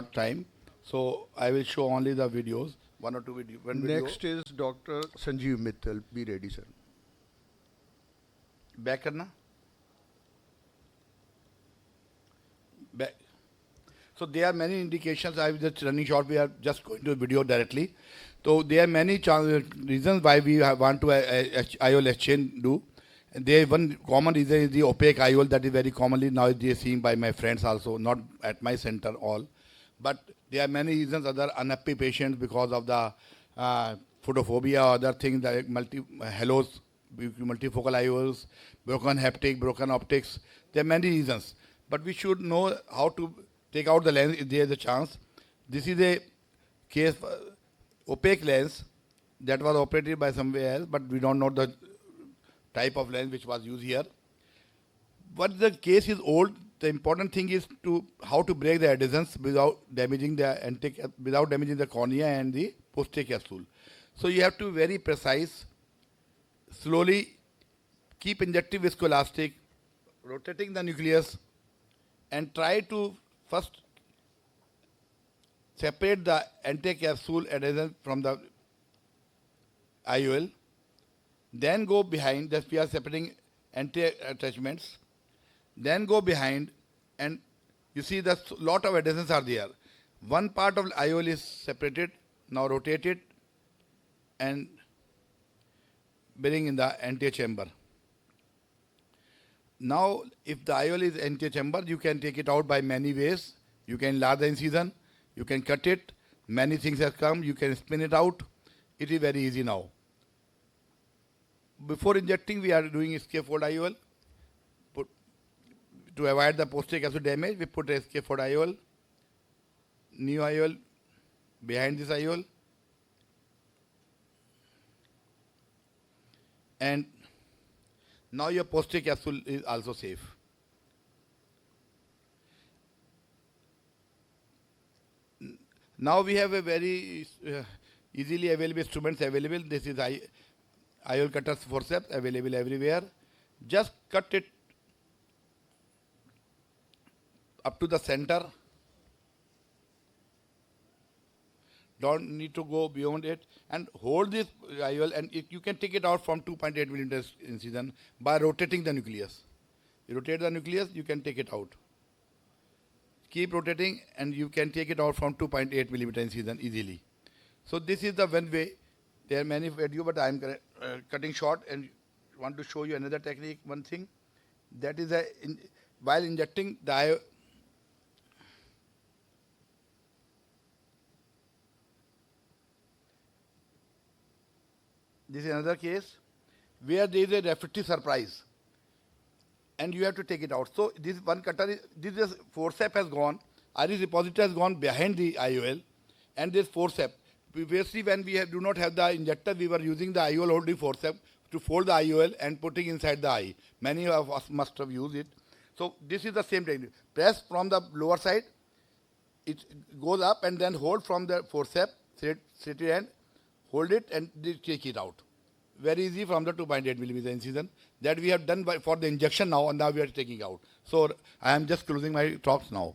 time. So I will show only the videos, one or two video. Next is Dr. Sanjeev Mittal. Be ready, sir. Back करना. Back. So there are many indications. I was just running short. We are just going to video directly. So there are many reasons why we want to IOL exchange do. And there one common reason is the opaque IOL that is very commonly now they are seen by my friends also, not at my center all. But there are many reasons, other unhappy patients because of the photophobia or other things like halos, multifocal IOLs, broken haptic, broken optics. There are many reasons. But we should know how to take out the lens if there is a chance. This is a case, opaque lens that was operated by somewhere else, but we don't know the type of lens which was used here. But the case is old. The important thing is to how to break the adhesions without damaging the cornea and the posterior capsule. So you have to be very precise. Slowly keep injecting viscoelastic, rotating the nucleus, and try to first separate the anti-capsule adhesion from the IOL. Then go behind, that we are separating anti-attachments. Then go behind, and you see that lot of adhesions are there. One part of IOL is separated, now rotate it and bring in the anterior chamber. Now, if the IOL is anterior chamber, you can take it out by many ways. You can enlarge the incision, you can cut it, many things have come, you can spin it out. It is very easy now. Before injecting, we are doing scaffold IOL. To avoid the posterior capsule damage, we put a scaffold IOL, new IOL behind this IOL, and now your posterior capsule is also safe. Now we have a very easily available instruments available. This is IOL cutters forceps available everywhere. Just cut it up to the center. Don't need to go beyond it, and hold this IOL, and you can take it out from 2.8 millimeters incision by rotating the nucleus. You rotate the nucleus, you can take it out. Keep rotating, and you can take it out from 2.8 millimeter incision easily. So this is the one way. There are many videos, but I am cutting short and want to show you another technique. One thing that is while injecting the IOL. This is another case where there is a refractive surprise and you have to take it out. So this one cutter, this forceps has gone, iris repository has gone behind the IOL, and this forceps. Previously when we do not have the injector, we were using the IOL holding forceps to fold the IOL and putting inside the eye. Many of us must have used it. So this is the same technique. Press from the lower side, it goes up, and then hold from the forceps, straight hand, hold it and take it out. Very easy from the 2.8 millimeter incision that we have done for the injection now, and now we are taking out. So I am just closing my talks now.